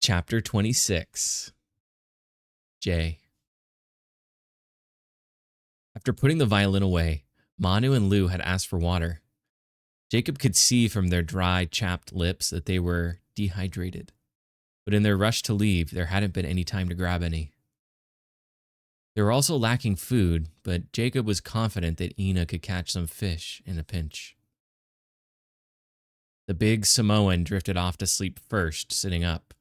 Chapter 26. Jay. After putting the violin away, Manu and Lou had asked for water. Jacob could see from their dry, chapped lips that they were dehydrated. But in their rush to leave, there hadn't been any time to grab any. They were also lacking food, but Jacob was confident that Ina could catch some fish in a pinch. The big Samoan drifted off to sleep first, sitting up.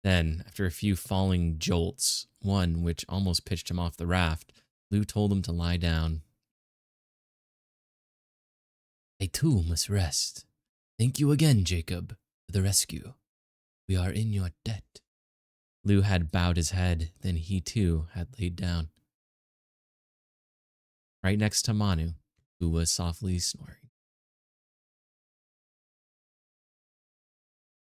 Then, after a few falling jolts, one which almost pitched him off the raft, Lou told him to lie down. I too must rest. Thank you again, Jacob, for the rescue. We are in your debt. Lou had bowed his head, then he too had laid down. Right next to Manu, who was softly snoring.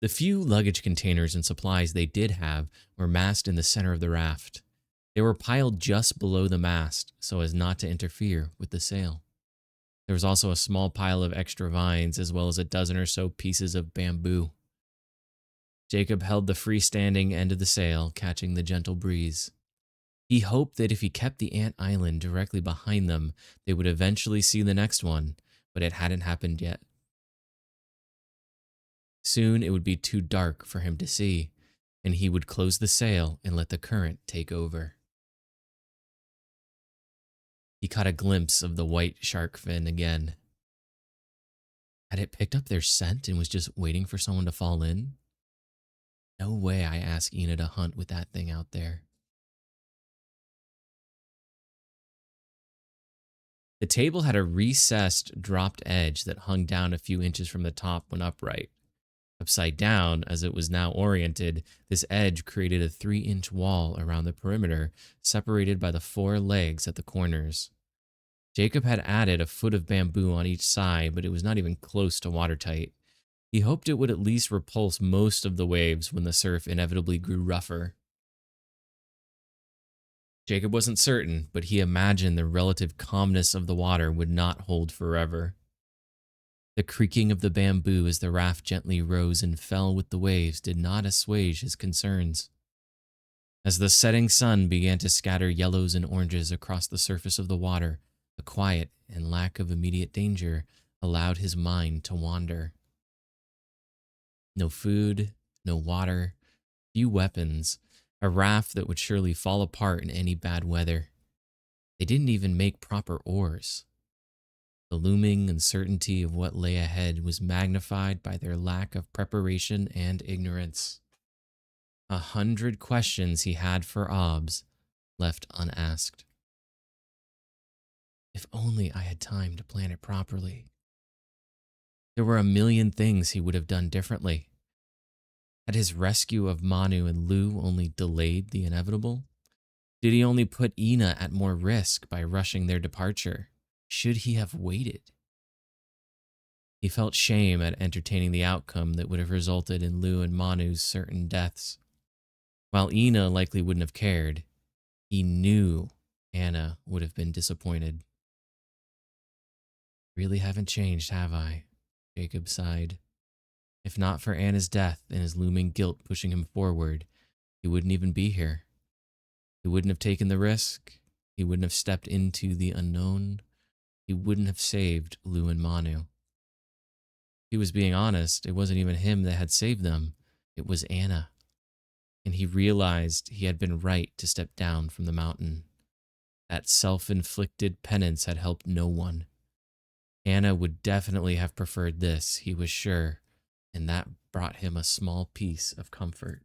The few luggage containers and supplies they did have were massed in the center of the raft. They were piled just below the mast so as not to interfere with the sail. There was also a small pile of extra vines as well as a dozen or so pieces of bamboo. Jacob held the freestanding end of the sail, catching the gentle breeze. He hoped that if he kept the ant island directly behind them, they would eventually see the next one, but it hadn't happened yet. Soon it would be too dark for him to see, and he would close the sail and let the current take over. He caught a glimpse of the white shark fin again. Had it picked up their scent and was just waiting for someone to fall in? No way I asked Ina to hunt with that thing out there. The table had a recessed, dropped edge that hung down a few inches from the top when upright. Upside down, as it was now oriented, this edge created a 3-inch wall around the perimeter, separated by the 4 legs at the corners. Jacob had added a foot of bamboo on each side, but it was not even close to watertight. He hoped it would at least repulse most of the waves when the surf inevitably grew rougher. Jacob wasn't certain, but he imagined the relative calmness of the water would not hold forever. The creaking of the bamboo as the raft gently rose and fell with the waves did not assuage his concerns. As the setting sun began to scatter yellows and oranges across the surface of the water, the quiet and lack of immediate danger allowed his mind to wander. No food, no water, few weapons, a raft that would surely fall apart in any bad weather. They didn't even make proper oars. The looming uncertainty of what lay ahead was magnified by their lack of preparation and ignorance. 100 questions he had for Obbs, left unasked. If only I had time to plan it properly. There were a million things he would have done differently. Had his rescue of Manu and Lou only delayed the inevitable? Did he only put Ina at more risk by rushing their departure? Should he have waited? He felt shame at entertaining the outcome that would have resulted in Lou and Manu's certain deaths. While Ina likely wouldn't have cared, he knew Anna would have been disappointed. Really haven't changed, have I? Jacob sighed. If not for Anna's death and his looming guilt pushing him forward, he wouldn't even be here. He wouldn't have taken the risk. He wouldn't have stepped into the unknown. He wouldn't have saved Lou and Manu. If he was being honest, it wasn't even him that had saved them. It was Anna. And he realized he had been right to step down from the mountain. That self-inflicted penance had helped no one. Anna would definitely have preferred this, he was sure, and that brought him a small piece of comfort.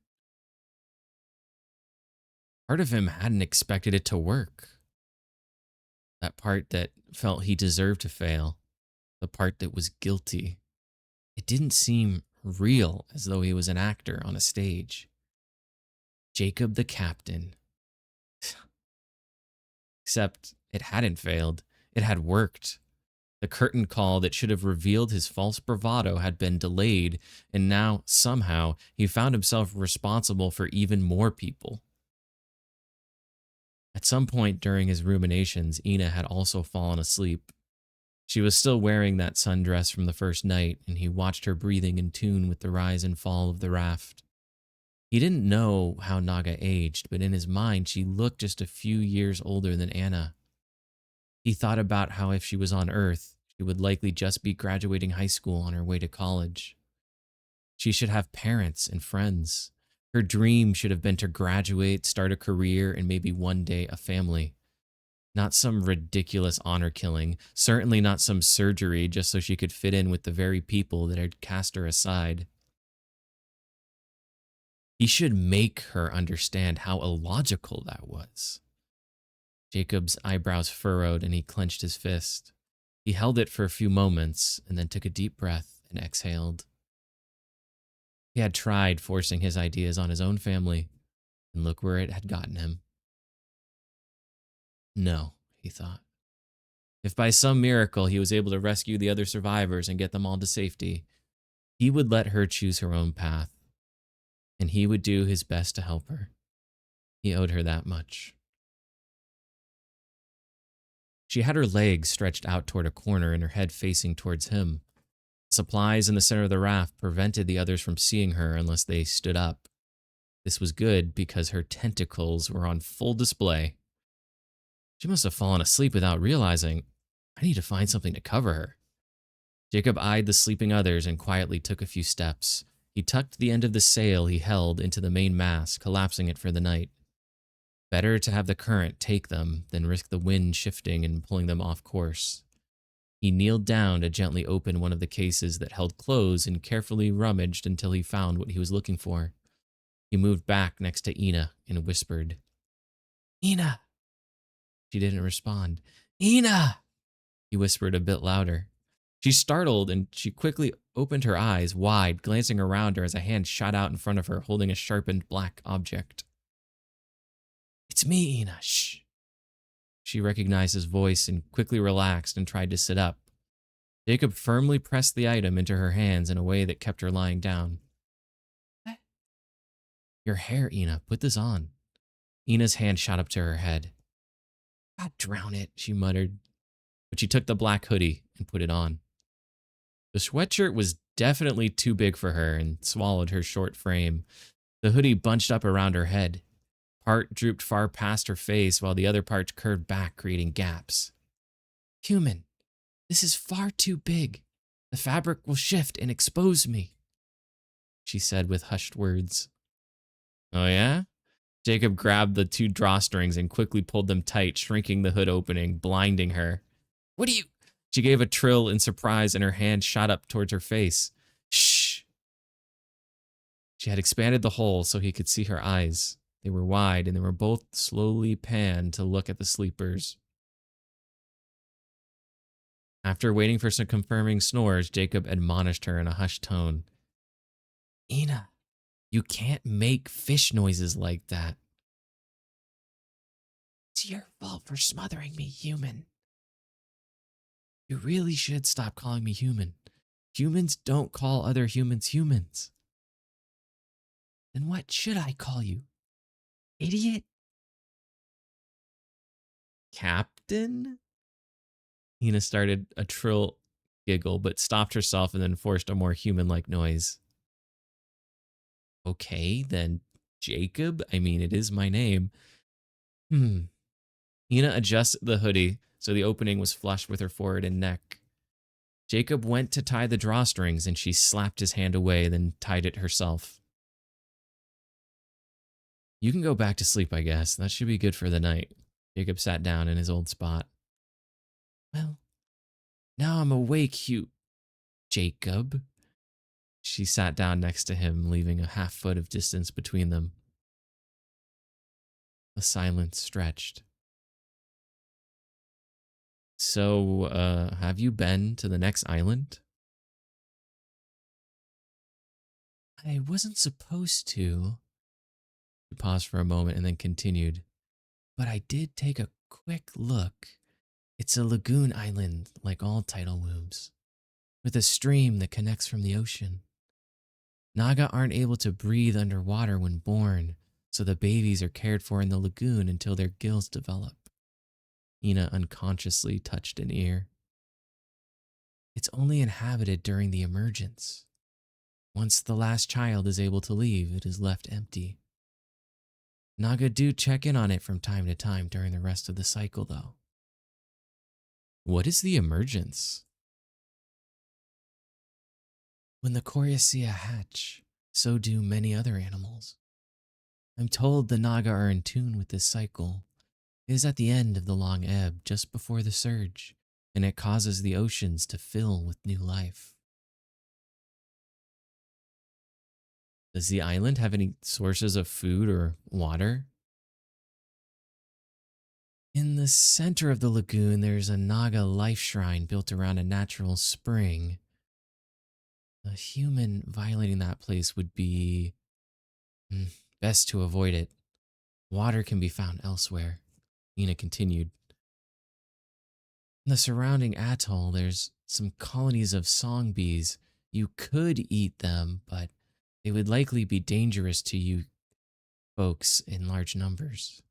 Part of him hadn't expected it to work. That part that felt he deserved to fail, the part that was guilty. It didn't seem real, as though he was an actor on a stage. Jacob the captain. Except it hadn't failed. It had worked. The curtain call that should have revealed his false bravado had been delayed, and now, somehow, he found himself responsible for even more people. At some point during his ruminations, Ina had also fallen asleep. She was still wearing that sundress from the first night, and he watched her breathing in tune with the rise and fall of the raft. He didn't know how Naga aged, but in his mind, she looked just a few years older than Anna. He thought about how if she was on Earth, she would likely just be graduating high school on her way to college. She should have parents and friends. Her dream should have been to graduate, start a career, and maybe one day a family. Not some ridiculous honor killing, certainly not some surgery just so she could fit in with the very people that had cast her aside. He should make her understand how illogical that was. Jacob's eyebrows furrowed and he clenched his fist. He held it for a few moments and then took a deep breath and exhaled. He had tried forcing his ideas on his own family, and look where it had gotten him. No, he thought. If by some miracle he was able to rescue the other survivors and get them all to safety, he would let her choose her own path, and he would do his best to help her. He owed her that much. She had her legs stretched out toward a corner and her head facing towards him. Supplies in the center of the raft prevented the others from seeing her unless they stood up. This was good because her tentacles were on full display. She must have fallen asleep without realizing. I need to find something to cover her. Jacob eyed the sleeping others and quietly took a few steps. He tucked the end of the sail he held into the main mast, collapsing it for the night. Better to have the current take them than risk the wind shifting and pulling them off course. He kneeled down to gently open one of the cases that held clothes and carefully rummaged until he found what he was looking for. He moved back next to Ina and whispered, "Ina!" She didn't respond. "Ina!" He whispered a bit louder. She startled and she quickly opened her eyes wide, glancing around her as a hand shot out in front of her, holding a sharpened black object. "It's me, Ina. Shh." She recognized his voice and quickly relaxed and tried to sit up. Jacob firmly pressed the item into her hands in a way that kept her lying down. "What?" "Your hair, Ina. Put this on." Ina's hand shot up to her head. "God, drown it," she muttered. But she took the black hoodie and put it on. The sweatshirt was definitely too big for her and swallowed her short frame. The hoodie bunched up around her head. Part drooped far past her face while the other part curved back, creating gaps. "Human, this is far too big. The fabric will shift and expose me," she said with hushed words. "Oh yeah?" Jacob grabbed the two drawstrings and quickly pulled them tight, shrinking the hood opening, blinding her. "What do you—" She gave a trill in surprise and her hand shot up towards her face. "Shh." She had expanded the hole so he could see her eyes. They were wide and they were both slowly panned to look at the sleepers. After waiting for some confirming snores, Jacob admonished her in a hushed tone. "Ina, you can't make fish noises like that." "It's your fault for smothering me, human." "You really should stop calling me human. Humans don't call other humans humans." "Then what should I call you? Idiot?" "Captain?" Ina started a trill giggle, but stopped herself and then forced a more human-like noise. "Okay, then Jacob? I mean, it is my name." Ina adjusted the hoodie so the opening was flush with her forehead and neck. Jacob went to tie the drawstrings and she slapped his hand away, then tied it herself. "You can go back to sleep, I guess. That should be good for the night." Jacob sat down in his old spot. "Well, now I'm awake, Jacob." She sat down next to him, leaving a half foot of distance between them. The silence stretched. "So, have you been to the next island?" "I wasn't supposed to." She paused for a moment and then continued. "But I did take a quick look. It's a lagoon island, like all tidal wombs, with a stream that connects from the ocean. Naga aren't able to breathe underwater when born, so the babies are cared for in the lagoon until their gills develop." Ina unconsciously touched an ear. "It's only inhabited during the emergence. Once the last child is able to leave, it is left empty. Naga do check in on it from time to time during the rest of the cycle, though. What is the emergence? When the Coriacea hatch, so do many other animals. I'm told the Naga are in tune with this cycle. It is at the end of the long ebb, just before the surge, and it causes the oceans to fill with new life. Does the island have any sources of food or water? In the center of the lagoon, there's a Naga life shrine built around a natural spring. A human violating that place would be best to avoid it. Water can be found elsewhere. Ina continued. In the surrounding atoll, there's some colonies of song bees. You could eat them, but they would likely be dangerous to you folks in large numbers.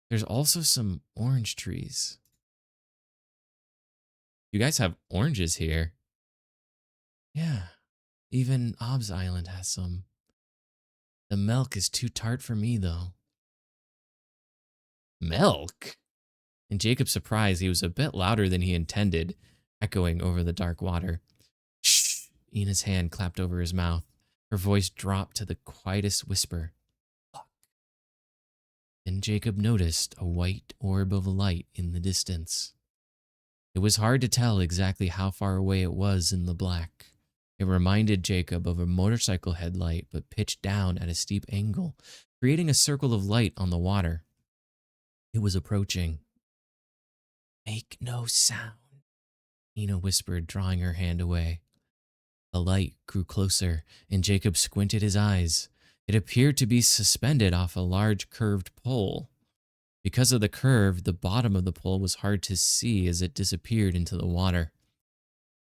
There's also some orange trees. You guys have oranges here. Yeah, even Obbs Island has some. The milk is too tart for me, though. Milk? In Jacob's surprise, he was a bit louder than he intended, echoing over the dark water. Shh! Ina's hand clapped over his mouth. Her voice dropped to the quietest whisper. Fuck. Then Jacob noticed a white orb of light in the distance. It was hard to tell exactly how far away it was in the black. It reminded Jacob of a motorcycle headlight, but pitched down at a steep angle, creating a circle of light on the water. It was approaching. Make no sound, Ina whispered, drawing her hand away. The light grew closer, and Jacob squinted his eyes. It appeared to be suspended off a large curved pole. Because of the curve, the bottom of the pole was hard to see as it disappeared into the water.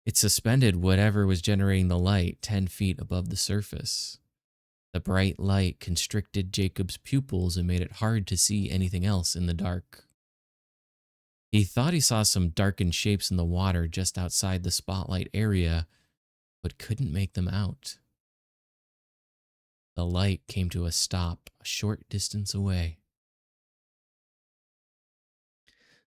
It suspended whatever was generating the light 10 feet above the surface. The bright light constricted Jacob's pupils and made it hard to see anything else in the dark. He thought he saw some darkened shapes in the water just outside the spotlight area, but couldn't make them out. The light came to a stop a short distance away.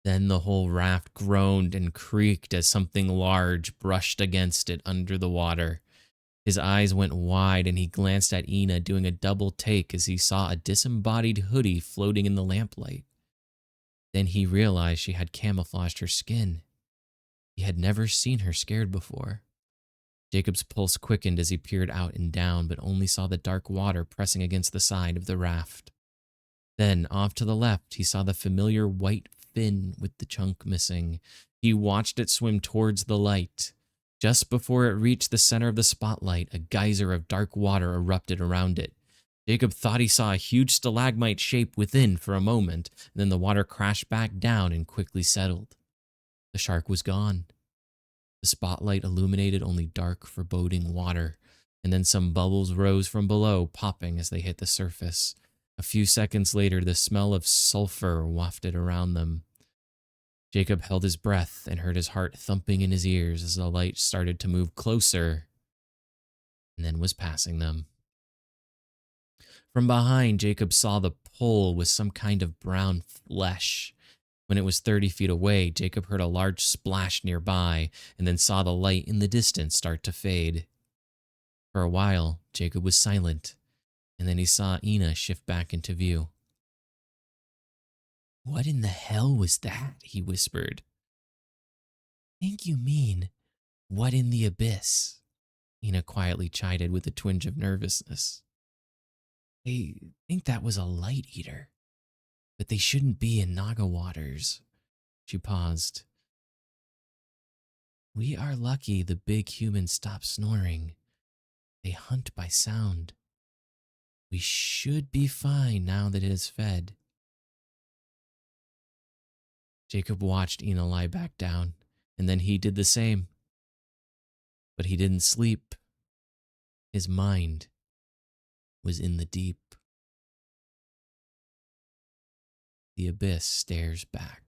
Then the whole raft groaned and creaked as something large brushed against it under the water. His eyes went wide and he glanced at Ina, doing a double take as he saw a disembodied hoodie floating in the lamplight. Then he realized she had camouflaged her skin. He had never seen her scared before. Jacob's pulse quickened as he peered out and down, but only saw the dark water pressing against the side of the raft. Then, off to the left, he saw the familiar white fin with the chunk missing. He watched it swim towards the light. Just before it reached the center of the spotlight, a geyser of dark water erupted around it. Jacob thought he saw a huge stalagmite shape within for a moment, and then the water crashed back down and quickly settled. The shark was gone. The spotlight illuminated only dark, foreboding water, and then some bubbles rose from below, popping as they hit the surface. A few seconds later, the smell of sulfur wafted around them. Jacob held his breath and heard his heart thumping in his ears as the light started to move closer and then was passing them. From behind, Jacob saw the pole with some kind of brown flesh. When it was 30 feet away, Jacob heard a large splash nearby and then saw the light in the distance start to fade. For a while, Jacob was silent, and then he saw Ina shift back into view. What in the hell was that? He whispered. Think you mean, what in the abyss? Ina quietly chided with a twinge of nervousness. I think that was a light eater, but they shouldn't be in Naga waters. She paused. We are lucky the big human stopped snoring. They hunt by sound. We should be fine now that it is fed. Jacob watched Ina lie back down, and then he did the same. But he didn't sleep. His mind was in the deep. The abyss stares back.